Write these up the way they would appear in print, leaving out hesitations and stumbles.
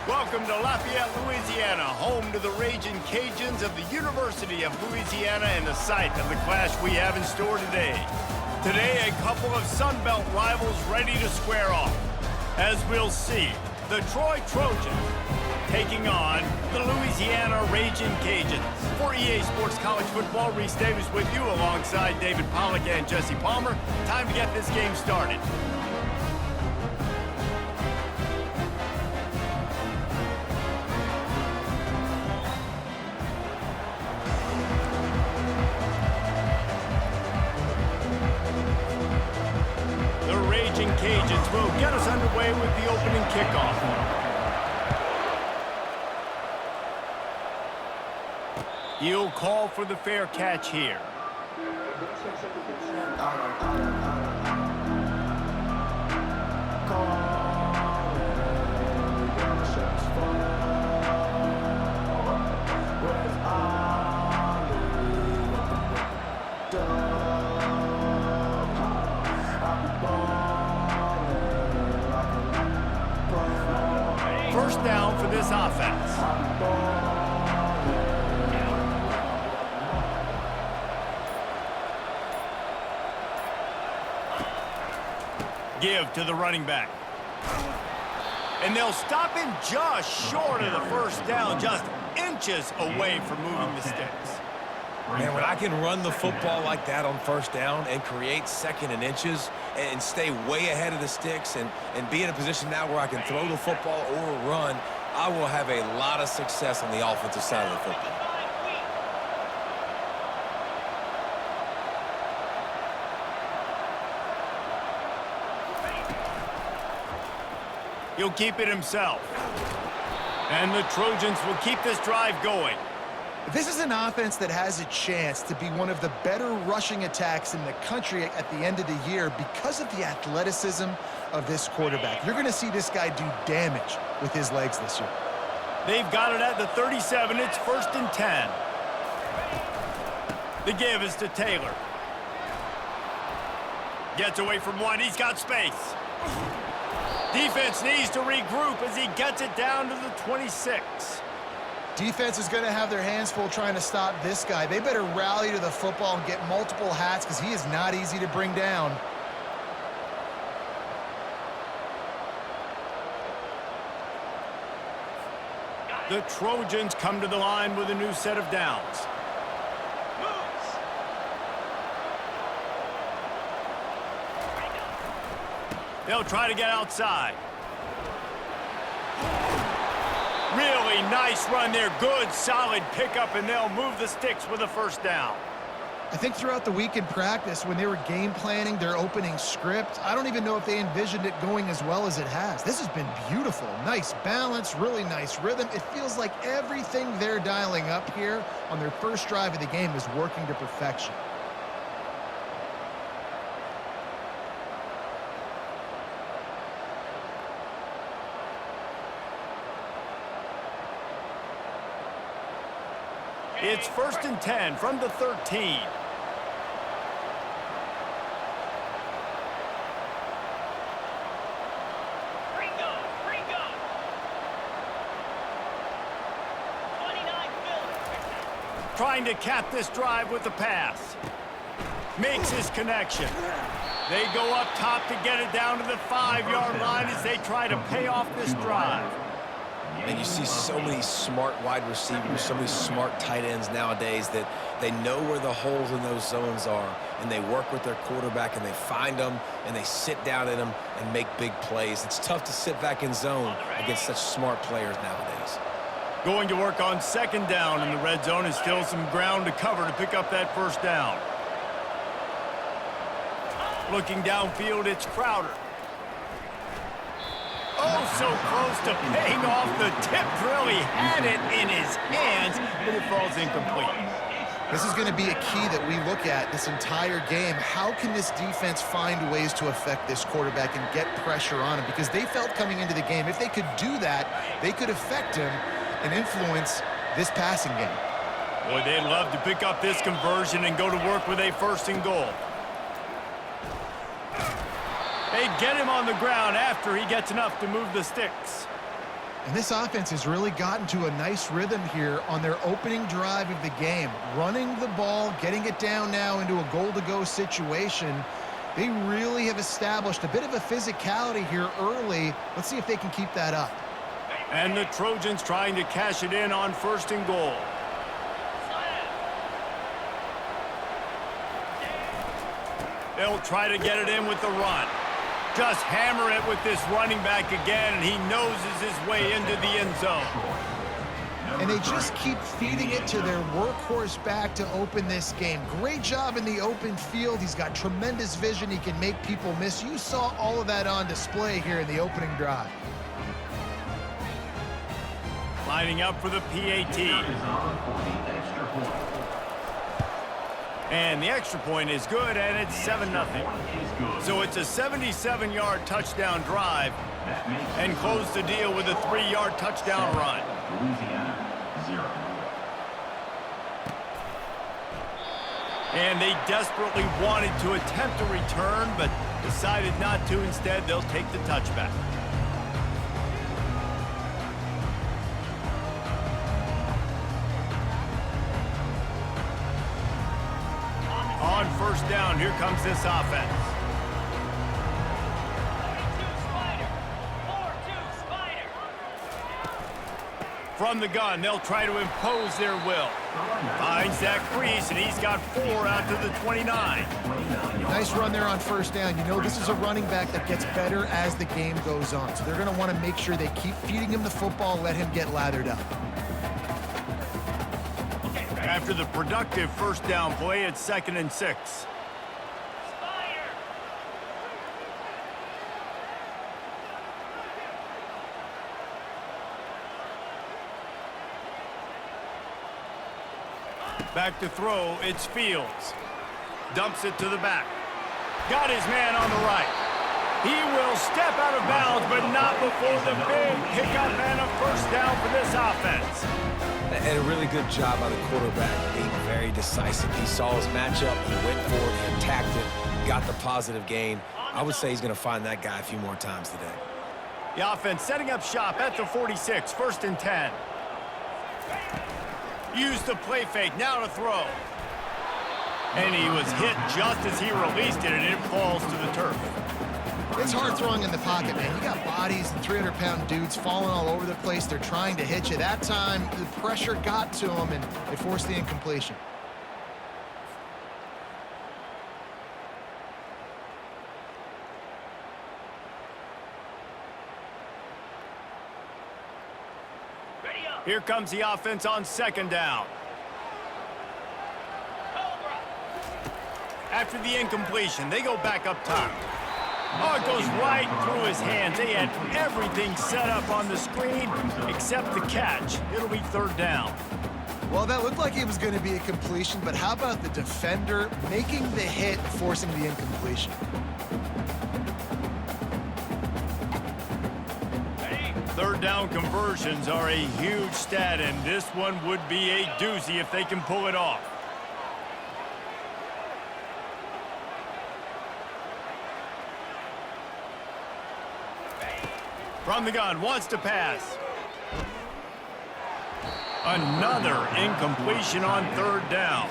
Welcome to Lafayette, Louisiana, home to the Raging Cajuns of the University of Louisiana and the site of the clash we have in store today. Today, a couple of Sun Belt rivals ready to square off. As we'll see, the Troy Trojans taking on the Louisiana Raging Cajuns. For EA Sports College Football, Reese Davis with you alongside David Pollack and Jesse Palmer. Time to get this game started. The Raging Cajuns will get us underway with the opening kickoff. He'll call for the fair catch here. First down for this offense. Give to the running back. And they'll stop him just short of the first down, just inches away from moving the sticks. Man, when I can run the football like that on first down and create second and inches and stay way ahead of the sticks and be in a position now where I can throw the football or run, I will have a lot of success on the offensive side of the football. He'll keep it himself. And the Trojans will keep this drive going. This is an offense that has a chance to be one of the better rushing attacks in the country at the end of the year because of the athleticism of this quarterback. You're going to see this guy do damage with his legs this year. They've got it at the 37. It's 1st and 10. The give is to Taylor. Gets away from one. He's got space. Defense needs to regroup as he gets it down to the 26. Defense is going to have their hands full trying to stop this guy. They better rally to the football and get multiple hats because he is not easy to bring down. The Trojans come to the line with a new set of downs. They'll try to get outside. Really nice run there. Good, solid pickup, and they'll move the sticks with a first down. I think throughout the week in practice, when they were game planning their opening script, I don't even know if they envisioned it going as well as it has. This has been beautiful. Nice balance, really nice rhythm. It feels like everything they're dialing up here on their first drive of the game is working to perfection. It's 1st and 10 from the 13. Trying to cap this drive with the pass. Makes his connection. They go up top to get it down to the 5-yard line as they try to pay off this drive. And you see so many smart wide receivers, so many smart tight ends nowadays that they know where the holes in those zones are, and they work with their quarterback, and they find them, and they sit down in them and make big plays. It's tough to sit back in zone against such smart players nowadays. Going to work on 2nd down in the red zone is still some ground to cover to pick up that first down. Looking downfield, it's Crowder. Oh, so close to paying off the tip. Really had it in his hands, but it falls incomplete. This is going to be a key that we look at this entire game. How can this defense find ways to affect this quarterback and get pressure on him? Because they felt coming into the game, if they could do that, they could affect him and influence this passing game. Boy, they'd love to pick up this conversion and go to work with a 1st and goal. They get him on the ground after he gets enough to move the sticks. And this offense has really gotten to a nice rhythm here on their opening drive of the game. Running the ball, getting it down now into a goal-to-go situation. They really have established a bit of a physicality here early. Let's see if they can keep that up. And the Trojans trying to cash it in on 1st and goal. They'll try to get it in with the run. Just hammer it with this running back again, and he noses his way into the end zone. And they just keep feeding it to their workhorse back to open this game. Great job in the open field. He's got tremendous vision. He can make people miss. You saw all of that on display here in the opening drive. Lining up for the PAT. And the extra point is good, and it's 7-0. So it's a 77-yard touchdown drive, and close the deal with a 3-yard touchdown run. Louisiana, 0. And they desperately wanted to attempt a return, but decided not to. Instead, they'll take the touchback. On 1st down, here comes this offense. From the gun, they'll try to impose their will. Finds that crease, and he's got 4 out to the 29. Nice run there on 1st down. You know, this is a running back that gets better as the game goes on. So they're going to want to make sure they keep feeding him the football, let him get lathered up. After the productive 1st down play, it's 2nd and 6. Back to throw, it's Fields. Dumps it to the back. Got his man on the right. He will step out of bounds, but not before the big pickup and a 1st down for this offense. And a really good job by the quarterback being very decisive. He saw his matchup, he went for it, he attacked it, got the positive gain. I would say he's going to find that guy a few more times today. The offense setting up shop at the 46, 1st and 10. Use the play fake, now to throw. And he was hit just as he released it, and it falls to the turf. It's hard throwing in the pocket, man. You got bodies and 300-pound dudes falling all over the place. They're trying to hit you. That time, the pressure got to him, and it forced the incompletion. Here comes the offense on 2nd down. After the incompletion, they go back up top. Oh, it goes right through his hands. They had everything set up on the screen except the catch. It'll be 3rd down. Well, that looked like it was going to be a completion, but how about the defender making the hit, forcing the incompletion? Third down conversions are a huge stat, and this one would be a doozy if they can pull it off. From the gun, wants to pass. Another incompletion on 3rd down.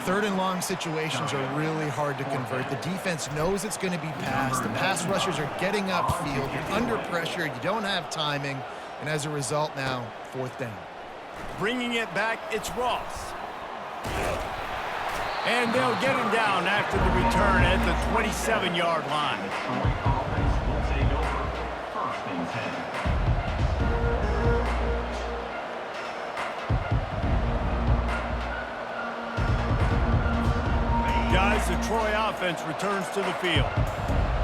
3rd and long situations are really hard to convert. The defense knows it's going to be passed. The pass rushers are getting upfield. You're under pressure. You don't have timing. And as a result now, 4th down. Bringing it back, it's Ross. And they'll get him down after the return at the 27-yard line. Offense will take over 1st and 10. Guys, the Troy offense returns to the field.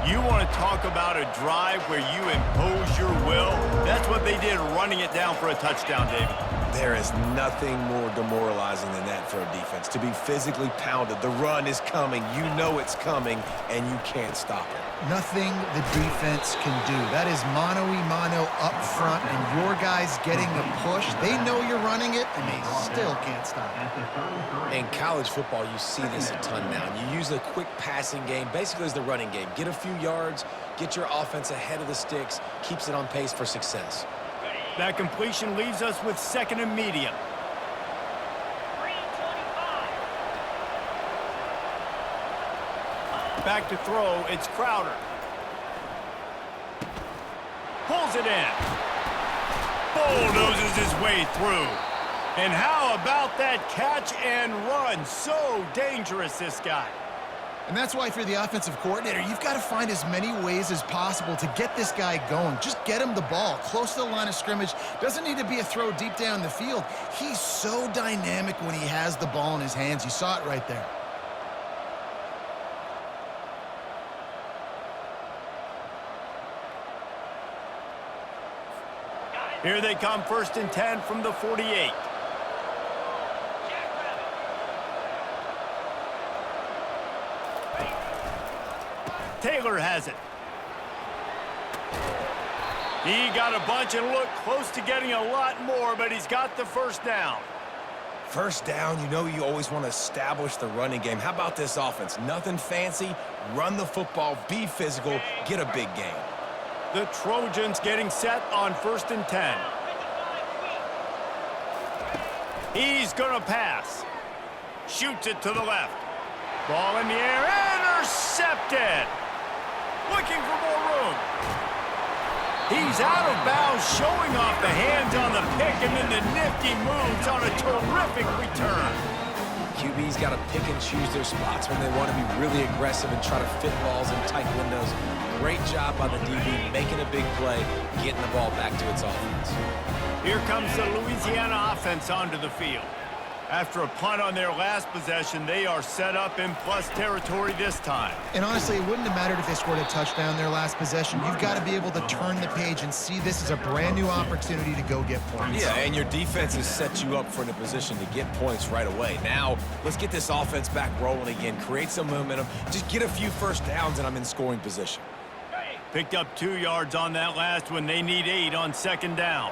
You want to talk about a drive where you impose your will? That's what they did, running it down for a touchdown, David. There is nothing more demoralizing than that for a defense. To be physically pounded, the run is coming, you know it's coming, and you can't stop it. Nothing the defense can do. That is mano-a-mano up front, and your guys getting the push. They know you're running it, and they still can't stop it. In college football, you see this a ton now. You use a quick passing game, basically as the running game. Get a few yards, get your offense ahead of the sticks, keeps it on pace for success. That completion leaves us with 2nd and medium. Back to throw, it's Crowder. Pulls it in. Bulldozes his way through. And how about that catch and run? So dangerous, this guy. And that's why, if you're the offensive coordinator, you've got to find as many ways as possible to get this guy going. Just get him the ball close to the line of scrimmage. Doesn't need to be a throw deep down the field. He's so dynamic when he has the ball in his hands. You saw it right there. Here they come, 1st and 10 from the 48. Taylor has it. He got a bunch and looked close to getting a lot more, but he's got the 1st down. First down, you know you always want to establish the running game. How about this offense? Nothing fancy. Run the football, be physical, get a big gain. The Trojans getting set on 1st and 10. He's going to pass. Shoots it to the left. Ball in the air, intercepted. Looking for more room. He's out of bounds, showing off the hands on the pick, and then the nifty moves on a terrific return. QB's got to pick and choose their spots when they want to be really aggressive and try to fit balls in tight windows. Great job by the DB making a big play, getting the ball back to its offense. Here comes the Louisiana offense onto the field. After a punt on their last possession, they are set up in plus territory this time. And honestly, it wouldn't have mattered if they scored a touchdown their last possession. You've got to be able to turn the page and see this as a brand new opportunity to go get points. Yeah, and your defense has set you up for a position to get points right away. Now, let's get this offense back rolling again, create some momentum, just get a few 1st downs, and I'm in scoring position. Picked up 2 yards on that last one. They need 8 on 2nd down.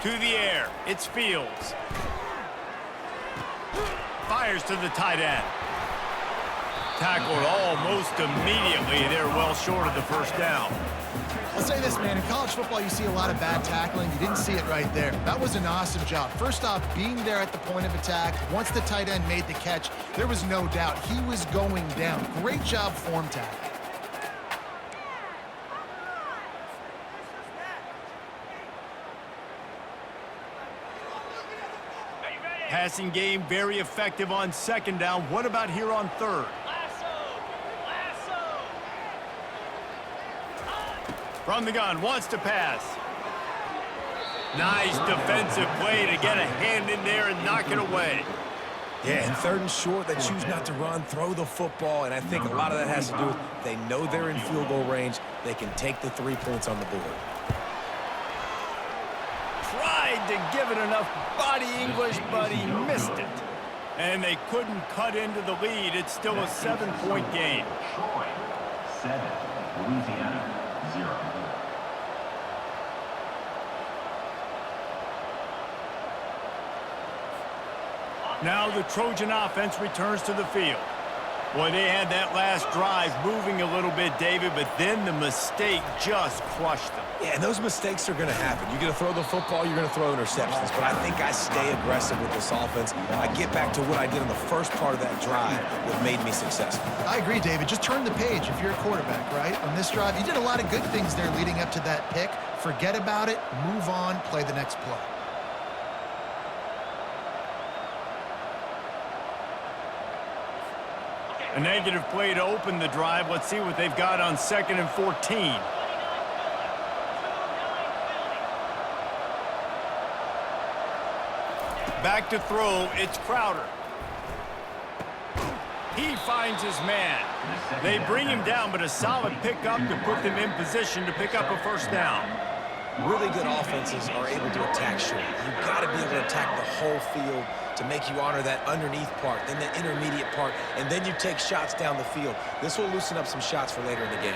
To the air, it's Fields. Fires to the tight end. Tackled almost immediately. They're well short of the 1st down. I'll say this, man. In college football, you see a lot of bad tackling. You didn't see it right there. That was an awesome job. First off, being there at the point of attack. Once the tight end made the catch, there was no doubt he was going down. Great job form tackling. Passing game very effective on 2nd down. What about here on 3rd? From the gun, wants to pass. Nice defensive play to get a hand in there and knock it away. Yeah, and 3rd and short, they choose not to run, throw the football, and I think a lot of that has to do with they know they're in field goal range. They can take the 3 points on the board. Tried to give it enough body English, but he missed it. And they couldn't cut into the lead. It's still a 7-point game. Troy, 7. Louisiana, 0. Now the Trojan offense returns to the field. Boy, they had that last drive moving a little bit, David, but then the mistake just crushed them. Yeah, and those mistakes are going to happen. You're going to throw the football, you're going to throw interceptions. But I think I stay aggressive with this offense. I get back to what I did in the first part of that drive that made me successful. I agree, David. Just turn the page if you're a quarterback, right? On this drive, you did a lot of good things there leading up to that pick. Forget about it, move on, play the next play. A negative play to open the drive. Let's see what they've got on 2nd and 14. Back to throw, it's Crowder. He finds his man. They bring him down, but a solid pickup to put them in position to pick up a 1st down. Really good offenses are able to attack short. You've got to be able to attack the whole field to make you honor that underneath part, then the intermediate part, and then you take shots down the field. This will loosen up some shots for later in the game.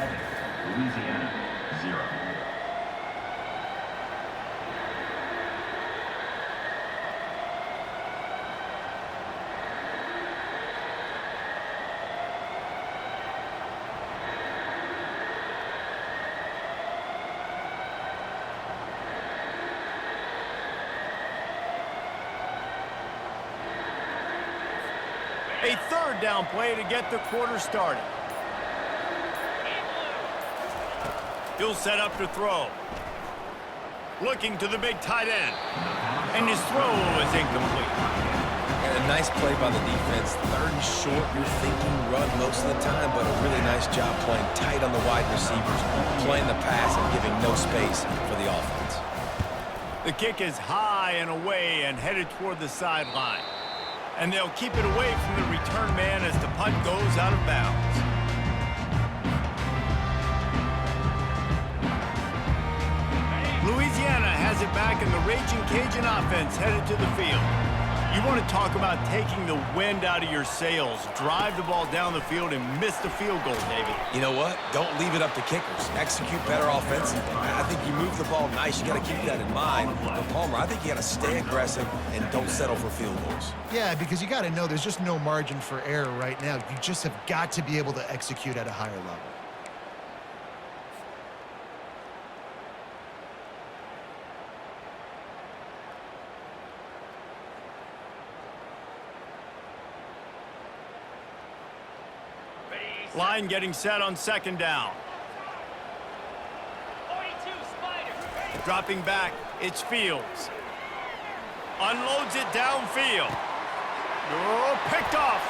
7, Louisiana 0. A third down play to get the quarter started. He'll set up to throw. Looking to the big tight end. And his throw is incomplete. And a nice play by the defense. Third and short, you're thinking run most of the time, but a really nice job playing tight on the wide receivers, playing the pass and giving no space for the offense. The kick is high and away and headed toward the sideline. And they'll keep it away from the return man as the punt goes out of bounds. Louisiana has it back, and the Raging Cajun offense headed to the field. You want to talk about taking the wind out of your sails. Drive the ball down the field and miss the field goal, David. You know what? Don't leave it up to kickers. Execute better offensively. I think you move the ball nice. You got to keep that in mind. But Palmer, I think you got to stay aggressive and don't settle for field goals. Yeah, because you got to know there's just no margin for error right now. You just have got to be able to execute at a higher level. Line getting set on second down. 42 Spider. Dropping back, it's Fields. Unloads it downfield. Oh, picked off.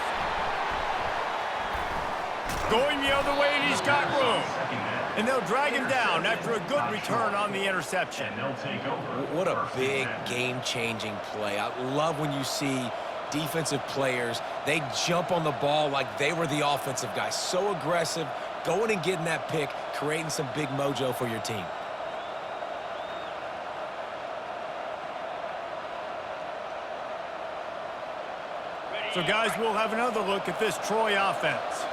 Going the other way, and he's got room. And they'll drag him down after a good return on the interception. And they'll take over. What a big game-changing play. I love when you see defensive players, they jump on the ball like they were the offensive guy. So aggressive, going and getting that pick, creating some big mojo for your team. So, guys, we'll have another look at this Troy offense.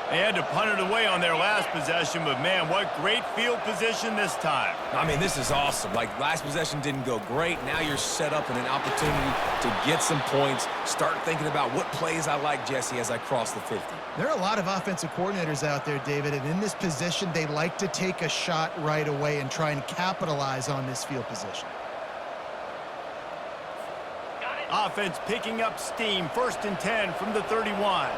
They had to punt it away on their last possession, but, man, what great field position this time. I mean, this is awesome. Like, last possession didn't go great. Now you're set up in an opportunity to get some points. Start thinking about what plays I like, Jesse, as I cross the 50. There are a lot of offensive coordinators out there, David, and in this position, they like to take a shot right away and try and capitalize on this field position. Offense picking up steam. 1st and 10 from the 31.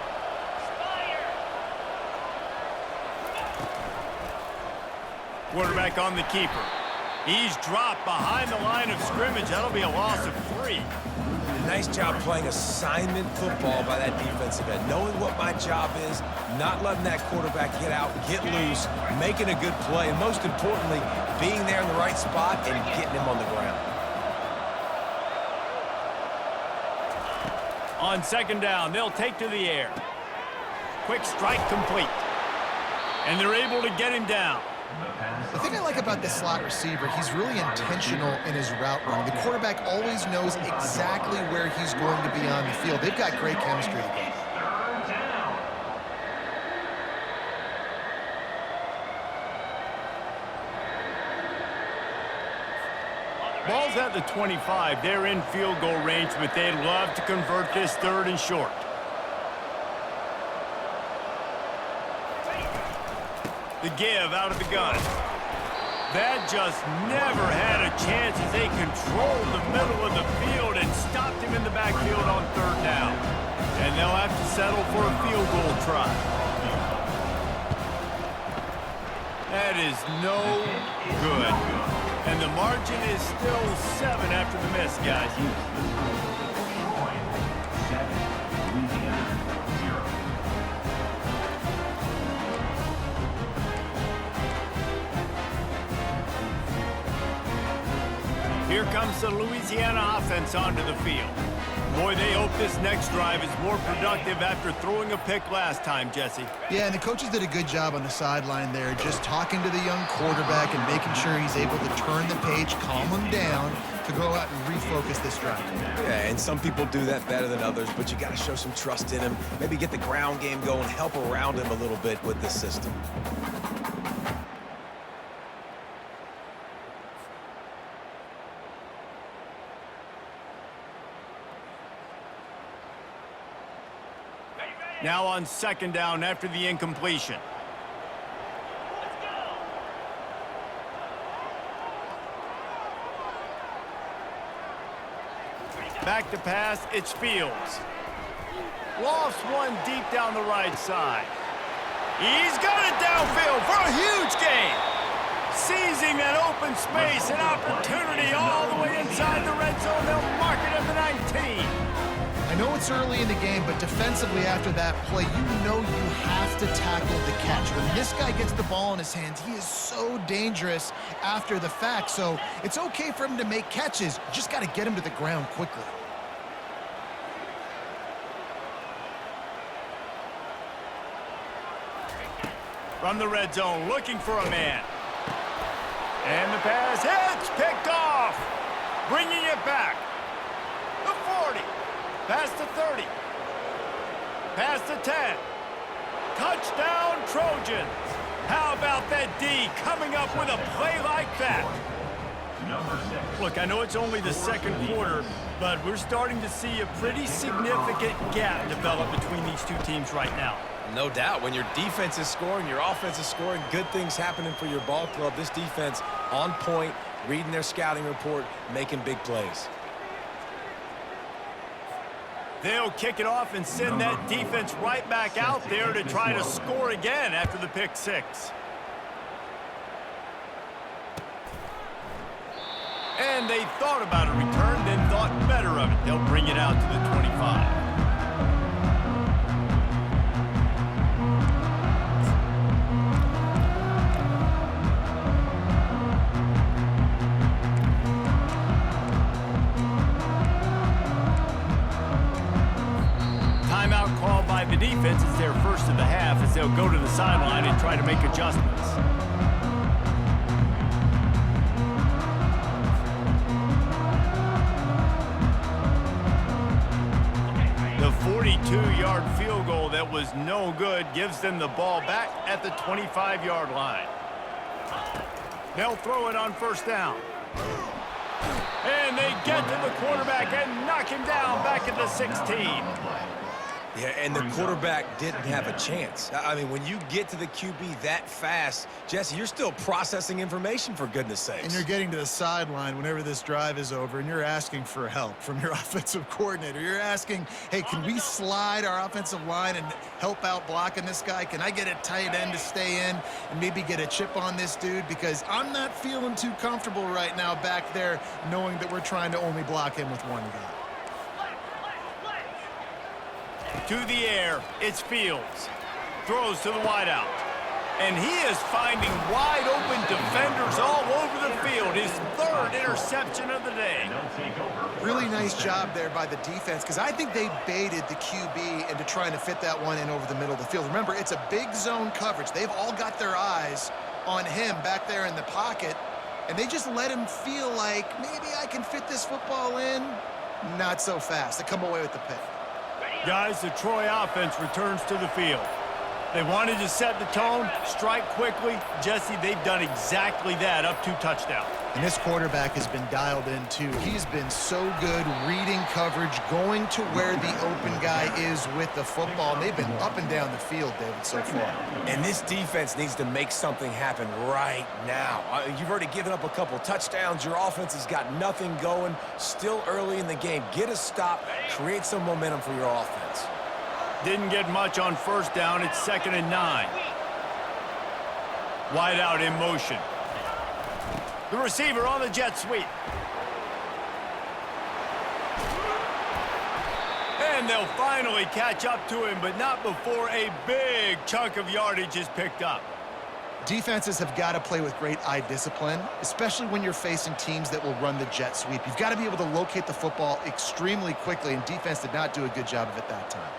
Quarterback on the keeper. He's dropped behind the line of scrimmage. That'll be a loss of 3. Nice job playing assignment football by that defensive end. Knowing what my job is, not letting that quarterback get out, get loose, making a good play, and most importantly, being there in the right spot and getting him on the ground. On second down, they'll take to the air. Quick strike complete. And they're able to get him down. The thing I like about this slot receiver, he's really intentional in his route running. The quarterback always knows exactly where he's going to be on the field. They've got great chemistry together. Ball's at the 25. They're in field goal range, but they'd love to convert this 3rd and short. The give out of the gun. That just never had a chance as they controlled the middle of the field and stopped him in the backfield on 3rd down. And they'll have to settle for a field goal try. That is no good. And the margin is still 7 after the miss, guys. Troy 7, Louisiana 0. Here comes the Louisiana offense onto the field. Boy, they hope this next drive is more productive after throwing a pick last time, Jesse. Yeah, and the coaches did a good job on the sideline there, just talking to the young quarterback and making sure he's able to turn the page, calm him down, to go out and refocus this drive. Yeah, and some people do that better than others, but you got to show some trust in him. Maybe get the ground game going, help around him a little bit with this system. Now on second down after the incompletion. Let's go. Back to pass, it's Fields. Lost one deep down the right side. He's got it downfield for a huge gain. Seizing that open space, an opportunity all the way inside the red zone. They'll mark it at the 19. I know it's early in the game, but defensively after that play, you know you have to tackle the catch. When this guy gets the ball in his hands, he is so dangerous after the fact. So it's okay for him to make catches. You just got to get him to the ground quickly. From the red zone, looking for a man. And the pass hits, picked off. Bringing it back. The 40. Past the 30. Past the 10. Touchdown, Trojans. How about that D coming up with a play like that? Number 6. Look, I know it's only the second quarter, but we're starting to see a pretty significant gap develop between these two teams right now. No doubt. When your defense is scoring, your offense is scoring, good things happening for your ball club. This defense on point, reading their scouting report, making big plays. They'll kick it off and send that defense right back out there to try to score again after the pick six. And they thought about a return, then thought better of it. They'll bring it out to the 25. The defense is their first of the half as they'll go to the sideline and try to make adjustments. The 42-yard field goal that was no good gives them the ball back at the 25-yard line. They'll throw it on first down. And they get to the quarterback and knock him down back at the 16. Yeah, and the quarterback didn't have a chance. I mean, when you get to the QB that fast, Jesse, you're still processing information, for goodness sakes. And you're getting to the sideline whenever this drive is over, and you're asking for help from your offensive coordinator. You're asking, hey, can we slide our offensive line and help out blocking this guy? Can I get a tight end to stay in and maybe get a chip on this dude? Because I'm not feeling too comfortable right now back there knowing that we're trying to only block him with one guy. To the air, it's Fields. Throws to the wideout. And he is finding wide open defenders all over the field. His third interception of the day. Really nice job there by the defense, because I think they baited the QB into trying to fit that one in over the middle of the field. Remember, it's a big zone coverage. They've all got their eyes on him back there in the pocket, and they just let him feel like maybe I can fit this football in. Not so fast. They come away with the pick. Guys, the Troy offense returns to the field. They wanted to set the tone, strike quickly. Jesse, they've done exactly that, up 2 touchdowns. And this quarterback has been dialed in, too. He's been so good reading coverage, going to where the open guy is with the football. And they've been up and down the field, David, so far. And this defense needs to make something happen right now. You've already given up a couple touchdowns. Your offense has got nothing going. Still early in the game. Get a stop. Create some momentum for your offense. Didn't get much on first down. It's 2nd and 9. Wide out in motion. The receiver on the jet sweep. And they'll finally catch up to him, but not before a big chunk of yardage is picked up. Defenses have got to play with great eye discipline, especially when you're facing teams that will run the jet sweep. You've got to be able to locate the football extremely quickly, and defense did not do a good job of it that time.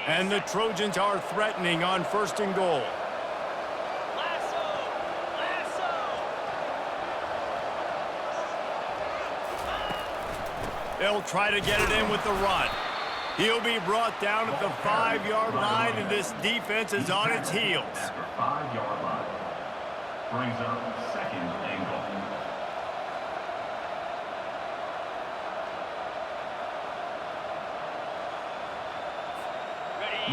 And the Trojans are threatening on 1st and goal. They'll try to get it in with the run. He'll be brought down at the 5-yard line, and this defense is on its heels. At the 5-yard line. Brings up second and goal.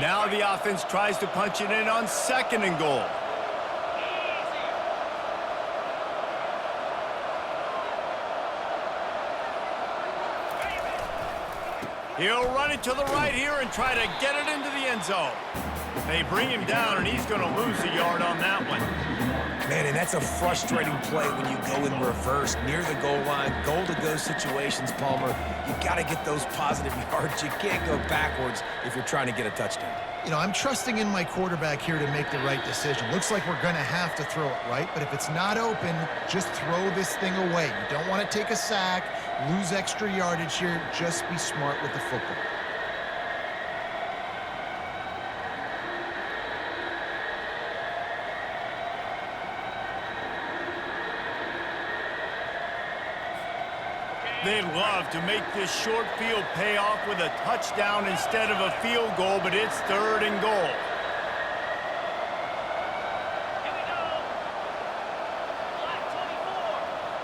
Now the offense tries to punch it in on second and goal. He'll run it to the right here and try to get it into the end zone. They bring him down, and he's going to lose a yard on that one. Man, and that's a frustrating play when you go in reverse near the goal line. Goal-to-go situations, Palmer, you got to get those positive yards. You can't go backwards if you're trying to get a touchdown. You know, I'm trusting in my quarterback here to make the right decision. Looks like we're going to have to throw it right, but if it's not open, just throw this thing away. You don't want to take a sack, lose extra yardage here. Just be smart with the football. They'd love to make this short field pay off with a touchdown instead of a field goal, but it's third and goal. Here we go. Black 24.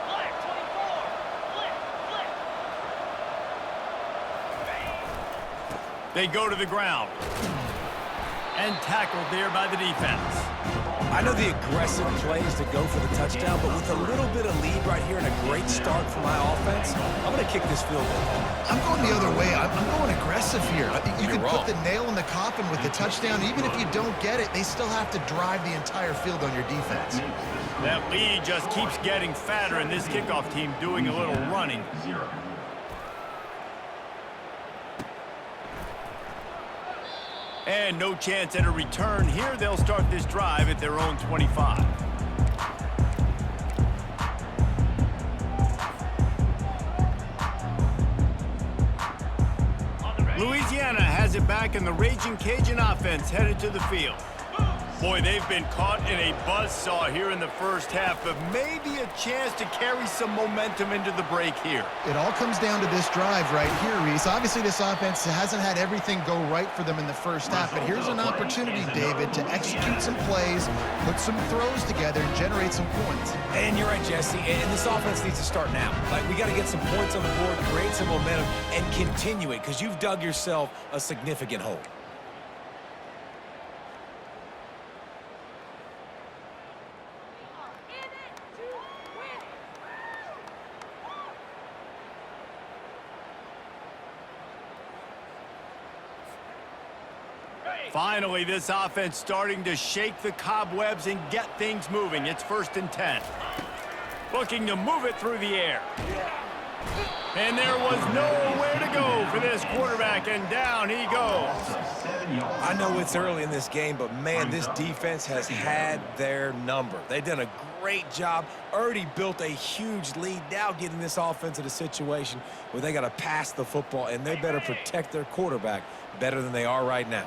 Black 24. Flip. They go to the ground. And tackled there by the defense. I know the aggressive play is to go for the touchdown, but with a little bit of lead right here and a great start for my offense, I'm going to kick this field goal. I'm going the other way. I'm going aggressive here. You can wrong. put the nail in the coffin with the touchdown. Even if you don't get it, they still have to drive the entire field on your defense. That lead just keeps getting fatter, and this kickoff team doing a little running. 0. And no chance at a return here. They'll start this drive at their own 25. Louisiana has it back, and the Raging Cajun offense headed to the field. Boy, they've been caught in a buzzsaw here in the first half, but maybe a chance to carry some momentum into the break here. It all comes down to this drive right here, Reese. Obviously, this offense hasn't had everything go right for them in the first half, but here's an opportunity, David, to execute some plays, put some throws together, and generate some points. And you're right, Jesse, and this offense needs to start now. Like, we got to get some points on the board, create some momentum, and continue it, because you've dug yourself a significant hole. Finally, this offense starting to shake the cobwebs and get things moving. It's 1st and 10. Looking to move it through the air. And there was nowhere to go for this quarterback, and down he goes. I know it's early in this game, but, man, this defense has had their number. They've done a great job, already built a huge lead, now getting this offense in a situation where they got to pass the football, and they better protect their quarterback better than they are right now.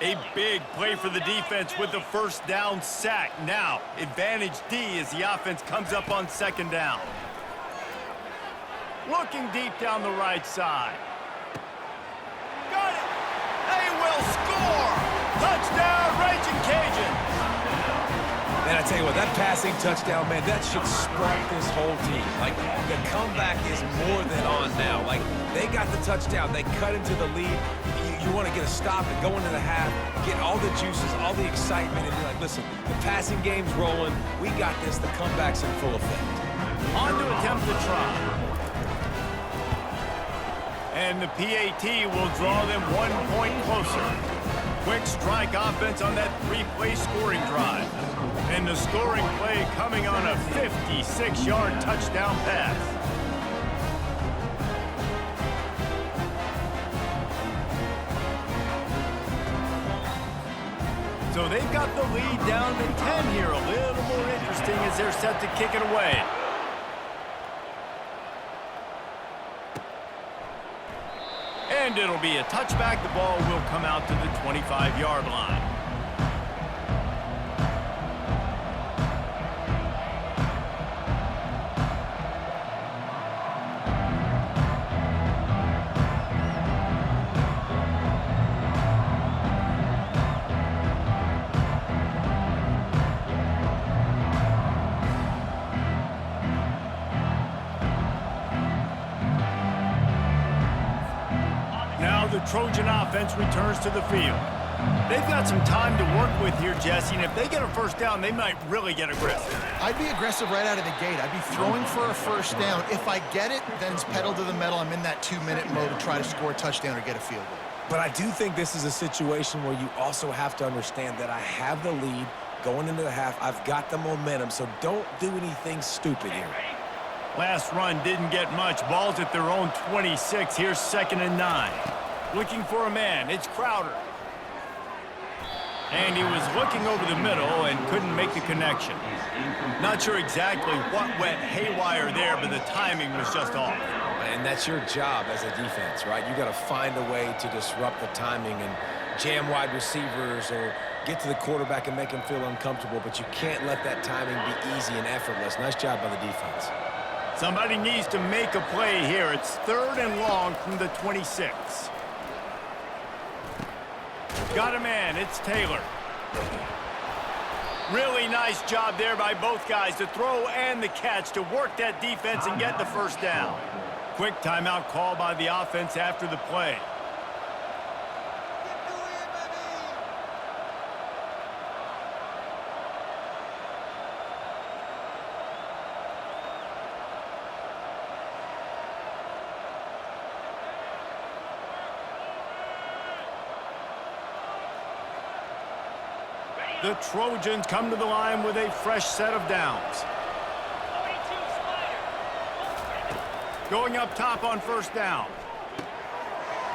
A big play for the defense with the first down sack. Now, advantage D as the offense comes up on 2nd down. Looking deep down the right side. Got it! They will score! Touchdown, Raging Cajun! And I tell you what, that passing touchdown, man, that should spark this whole team. Like, the comeback is more than on now. Like, they got the touchdown. They cut into the lead. You want to get a stop and go into the half, get all the juices, all the excitement, and be like, listen, the passing game's rolling. We got this. The comeback's in full effect. On to attempt the try. And the PAT will draw them 1 point closer. Quick strike offense on that 3-play scoring drive. And the scoring play coming on a 56-yard touchdown pass. So they've got the lead down to 10 here. A little more interesting as they're set to kick it away. And it'll be a touchback. The ball will come out to the 25-yard line. the Trojan offense returns to the field. They've got some time to work with here, Jesse, and if they get a first down, they might really get aggressive. I'd be aggressive right out of the gate. I'd be throwing for a first down. If I get it, then it's pedal to the metal. I'm in that 2-minute mode to try to score a touchdown or get a field goal. But I do think this is a situation where you also have to understand that I have the lead going into the half. I've got the momentum, so don't do anything stupid here. Last run didn't get much. Ball's at their own 26. Here's 2nd and 9. Looking for a man. It's Crowder. And he was looking over the middle and couldn't make the connection. Not sure exactly what went haywire there, but the timing was just off. And that's your job as a defense, right? You got to find a way to disrupt the timing and jam wide receivers or get to the quarterback and make him feel uncomfortable, but you can't let that timing be easy and effortless. Nice job by the defense. Somebody needs to make a play here. It's 3rd and long from the 26. Got a man. It's Taylor. Really nice job there by both guys to throw and the catch to work that defense and get the first down. Quick timeout call by the offense after the play. The Trojans come to the line with a fresh set of downs. Going up top on first down.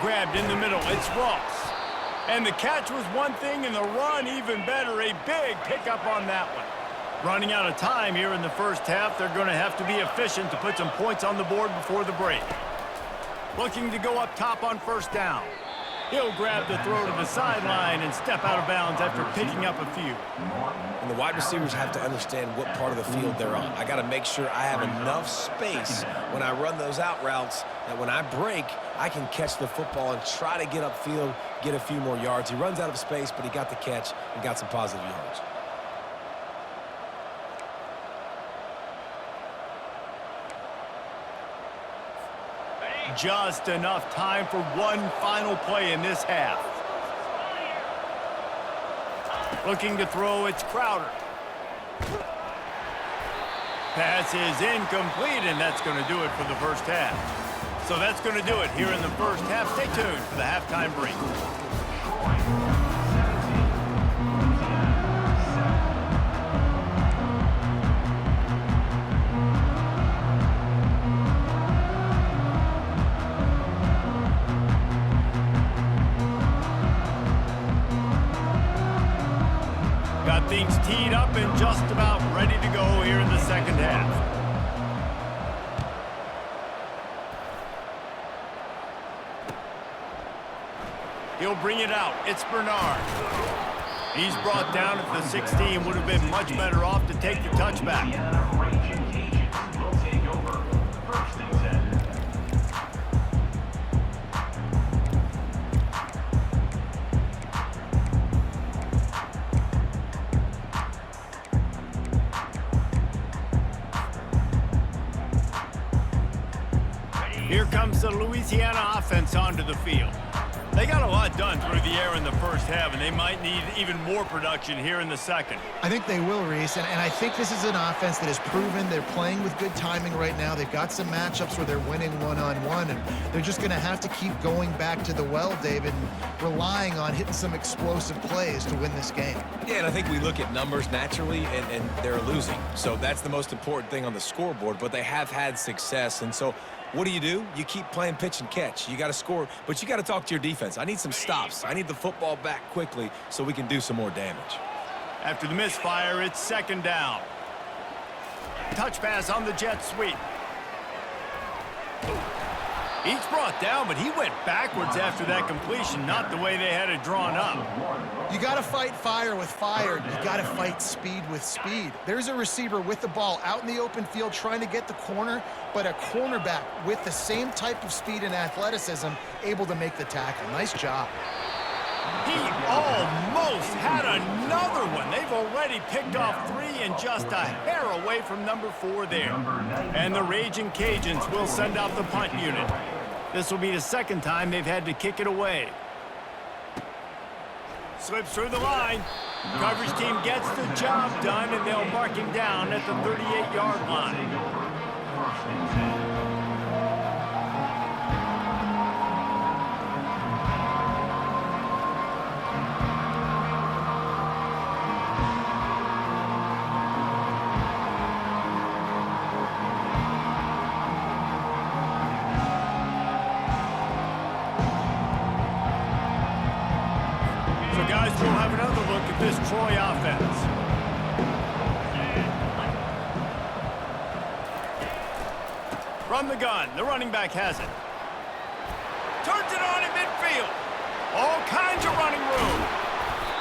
Grabbed in the middle. It's Ross. And the catch was one thing, and the run even better. A big pickup on that one. Running out of time here in the first half. They're going to have to be efficient to put some points on the board before the break. Looking to go up top on first down. He'll grab the throw to the sideline and step out of bounds after picking up a few. And the wide receivers have to understand what part of the field they're on. I got to make sure I have enough space when I run those out routes that when I break, I can catch the football and try to get upfield, get a few more yards. He runs out of space, but he got the catch and got some positive yards. Just enough time for one final play in this half. Looking to throw, it's Crowder. Pass is incomplete, and that's going to do it for the first half. So that's going to do it here in the first half. Stay tuned for the halftime break. Got things teed up and just about ready to go here in the second half. He'll bring it out. It's Bernard. He's brought down at the 16. Would have been much better off to take the touchback. Here comes the Louisiana offense onto the field. They got a lot done through the air in the first half, and they might need even more production here in the second. I think they will, Reese, and I think this is an offense that has proven they're playing with good timing right now. They've got some matchups where they're winning one-on-one, and they're just going to have to keep going back to the well, David, and relying on hitting some explosive plays to win this game. Yeah, and I think we look at numbers naturally, and they're losing. So that's the most important thing on the scoreboard, but they have had success, and so what do? You keep playing pitch and catch. You got to score, but you got to talk to your defense. I need some stops. I need the football back quickly so we can do some more damage. After the misfire, it's second down. Touch pass on the jet sweep. He's brought down, but he went backwards after that completion, not the way they had it drawn up. You got to fight fire with fire. You got to fight speed with speed. There's a receiver with the ball out in the open field trying to get the corner, but a cornerback with the same type of speed and athleticism able to make the tackle. Nice job. He almost had another one. They've already picked off 3 and just a hair away from number 4 there. And the Raging Cajuns will send out the punt unit. This will be the second time they've had to kick it away. Slips through the line. Coverage team gets the job done, and they'll mark him down at the 38-yard line. First and 10. Guys, we'll have another look at this Troy offense. From the gun, the running back has it. Turns it on in midfield. All kinds of running room.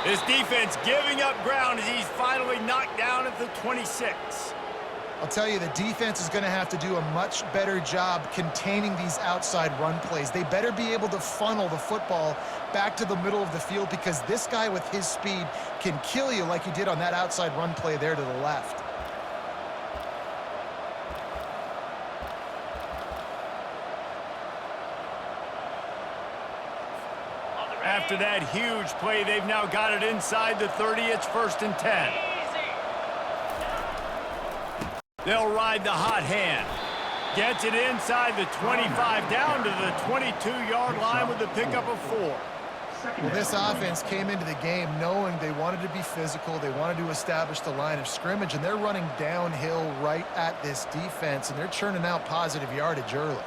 This defense giving up ground as he's finally knocked down at the 26. I'll tell you, the defense is going to have to do a much better job containing these outside run plays. They better be able to funnel the football back to the middle of the field, because this guy with his speed can kill you like he did on that outside run play there to the left. After that huge play, they've now got it inside the 30. It's 1st and 10. They'll ride the hot hand. Gets it inside the 25, down to the 22-yard line with the pickup of 4. Well, this offense came into the game knowing they wanted to be physical. They wanted to establish the line of scrimmage, and they're running downhill right at this defense, and they're churning out positive yardage early.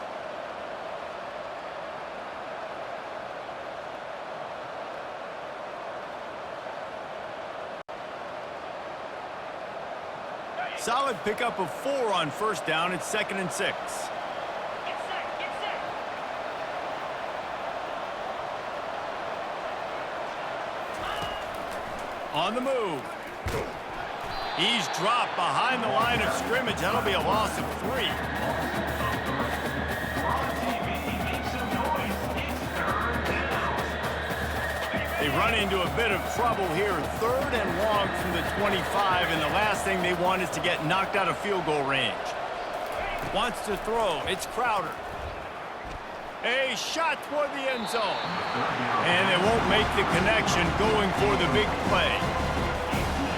Solid pickup of 4 on 1st down. It's 2nd and 6. Get set, get set. On the move. He's dropped behind the line of scrimmage. That'll be a loss of 3. They run into a bit of trouble here. 3rd and long from the 25, and the last thing they want is to get knocked out of field goal range. Wants to throw. It's Crowder. A shot toward the end zone. And they won't make the connection, going for the big play.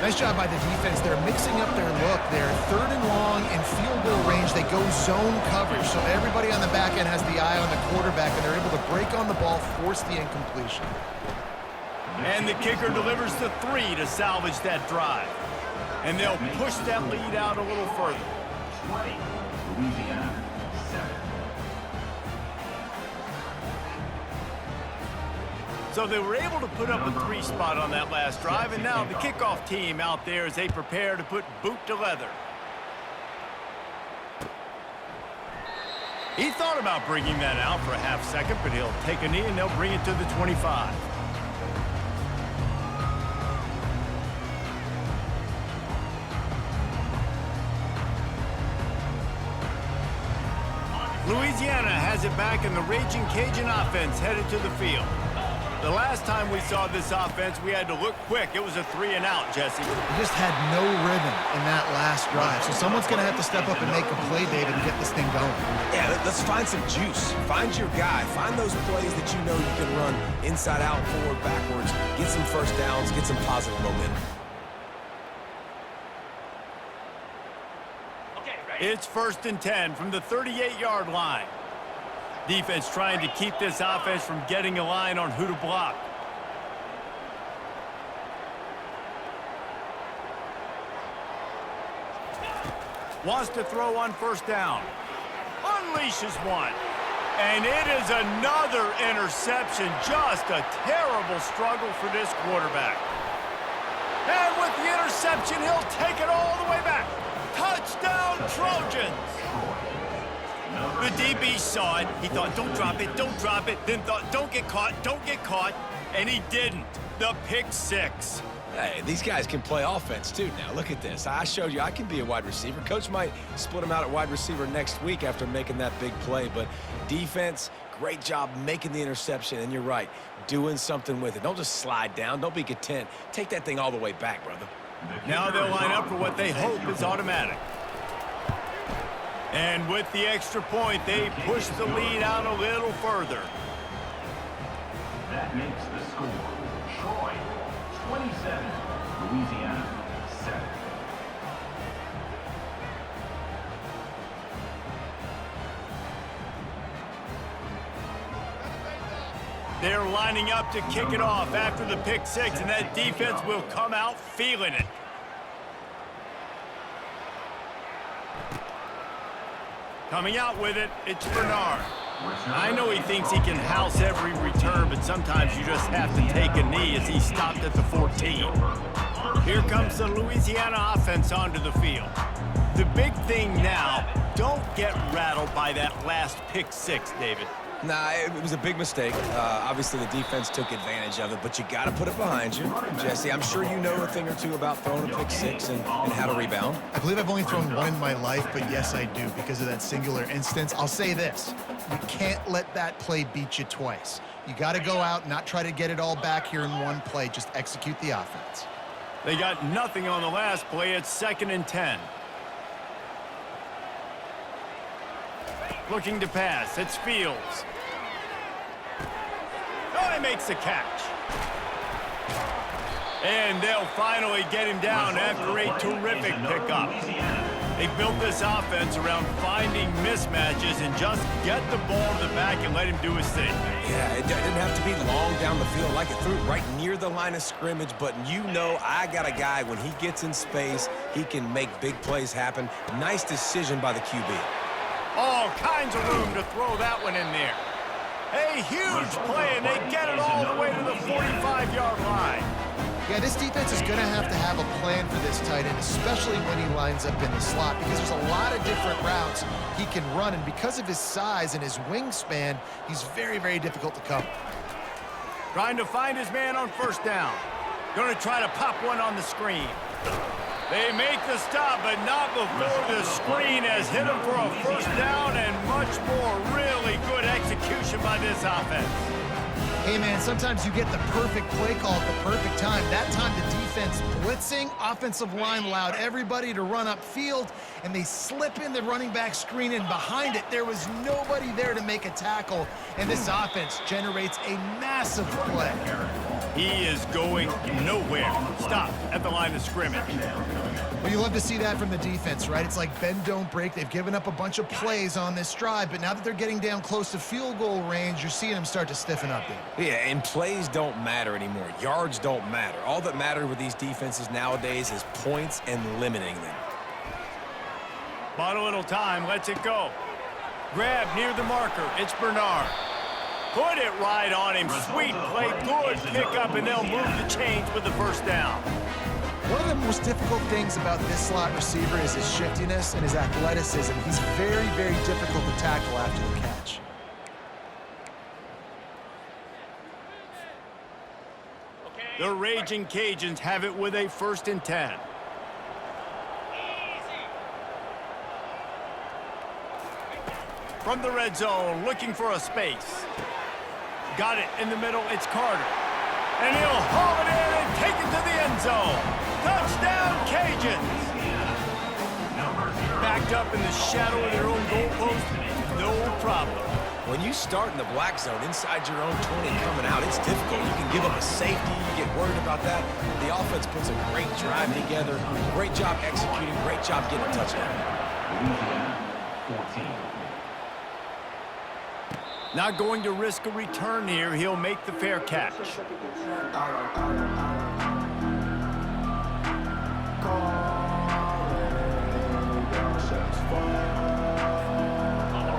Nice job by the defense. They're mixing up their look. They're 3rd and long in field goal range. They go zone coverage, so everybody on the back end has the eye on the quarterback, and they're able to break on the ball, force the incompletion. And the kicker delivers the 3 to salvage that drive. And they'll push that lead out a little further. 20, Louisiana, 7. So they were able to put up a 3 spot on that last drive, and now the kickoff team out there as they prepare to put boot to leather. He thought about bringing that out for a half second, but he'll take a knee and they'll bring it to the 25. Louisiana has it back, and the Raging Cajun offense headed to the field. The last time we saw this offense, we had to look quick. It was a 3 and out, Jesse. They just had no rhythm in that last drive, so someone's going to have to step up and make a play, David, and get this thing going. Yeah, let's find some juice. Find your guy. Find those plays that you know you can run inside out, forward, backwards. Get some first downs. Get some positive momentum. It's 1st and 10 from the 38-yard line. Defense trying to keep this offense from getting a line on who to block. Wants to throw on 1st down. Unleashes one. And it is another interception. Just a terrible struggle for this quarterback. And with the interception, he'll take it all the way back. Touchdown, Trojans! The DB saw it. He thought, don't drop it, don't drop it. Then thought, don't get caught. And he didn't. The pick 6. Hey, these guys can play offense, too. Now, look at this. I showed you I can be a wide receiver. Coach might split him out at wide receiver next week after making that big play. But defense, great job making the interception. And you're right, doing something with it. Don't just slide down. Don't be content. Take that thing all the way back, brother. Now they'll line up for what they hope is automatic. And with the extra point, they push the lead out a little further. That makes the score Troy 27, Louisiana 7. They're lining up to kick it off after the pick six, and that defense will come out feeling it. Coming out with it, it's Bernard. I know he thinks he can house every return, but sometimes you just have to take a knee as he stopped at the 14. Here comes the Louisiana offense onto the field. The big thing now, don't get rattled by that last pick six, David. Nah, it was a big mistake. Obviously, the defense took advantage of it, but you got to put it behind you. Jesse, I'm sure you know a thing or two about throwing a pick six and how to rebound. I believe I've only thrown one in my life, but yes, I do because of that singular instance. I'll say this. You can't let that play beat you twice. You got to go out and not try to get it all back here in one play. Just execute the offense. They got nothing on the last play. It's 2nd and 10. Looking to pass. It's Fields. Oh, he makes the catch. And they'll finally get him down after a terrific pickup. They built this offense around finding mismatches and just get the ball to the back and let him do his thing. Yeah, it didn't have to be long down the field. Like it threw it right near the line of scrimmage, but you know I got a guy, when he gets in space, he can make big plays happen. Nice decision by the QB. All kinds of room to throw that one in there. A huge play, and they get it all the way to the 45-yard line. Yeah, this defense is going to have a plan for this tight end, especially when he lines up in the slot, because there's a lot of different routes he can run, and because of his size and his wingspan, he's very, very difficult to cover. Trying to find his man on 1st down. Going to try to pop one on the screen. They make the stop, but not before the screen has hit him for a 1st down, and much more really good execution by this offense. Hey, man, sometimes you get the perfect play call at the perfect time. That time the defense blitzing, offensive line allowed everybody to run upfield, and they slip in the running back screen, and behind it there was nobody there to make a tackle, and this offense generates a massive play. He is going nowhere. Stop at the line of scrimmage. Well, you love to see that from the defense, right? It's like bend, don't break. They've given up a bunch of plays on this drive, but now that they're getting down close to field goal range, you're seeing them start to stiffen up, David. Yeah, and plays don't matter anymore. Yards don't matter. All that matters with these defenses nowadays is points and limiting them. Bought a little time, lets it go. Grab near the marker. It's Bernard. Put it right on him. Sweet play, good pickup, and they'll move the chains with the 1st down. One of the most difficult things about this slot receiver is his shiftiness and his athleticism. He's very, very difficult to tackle after the catch. The Raging Cajuns have it with a 1st and 10. From the red zone, looking for a space. Got it in the middle, it's Carter. And he'll haul it in and take it to the end zone. Touchdown, Cajuns! Backed up in the shadow of their own goalpost, no problem. When you start in the black zone inside your own 20 coming out, it's difficult. You can give up a safety, you get worried about that. The offense puts a great drive together. Great job executing, great job getting a touchdown. Louisiana 14. Not going to risk a return here. He'll make the fair catch.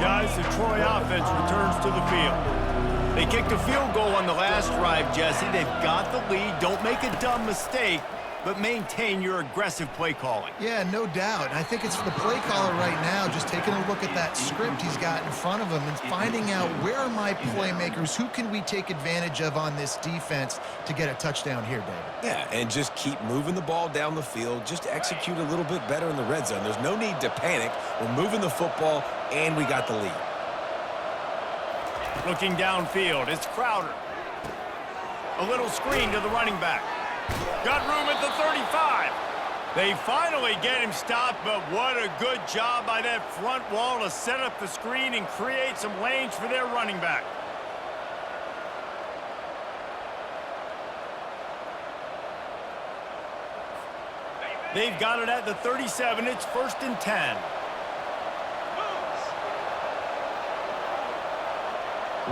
Guys, the Troy offense returns to the field. They kicked a field goal on the last drive, Jesse. They've got the lead. Don't make a dumb mistake, but maintain your aggressive play calling. Yeah, no doubt. And I think it's for the play caller right now, just taking a look at that script he's got in front of him and finding out where are my playmakers, who can we take advantage of on this defense to get a touchdown here, David. Yeah, and just keep moving the ball down the field. Just execute a little bit better in the red zone. There's no need to panic. We're moving the football, and we got the lead. Looking downfield, it's Crowder. A little screen to the running back. Got room at the 35. They finally get him stopped, but what a good job by that front wall to set up the screen and create some lanes for their running back. They've got it at the 37. It's 1st and 10.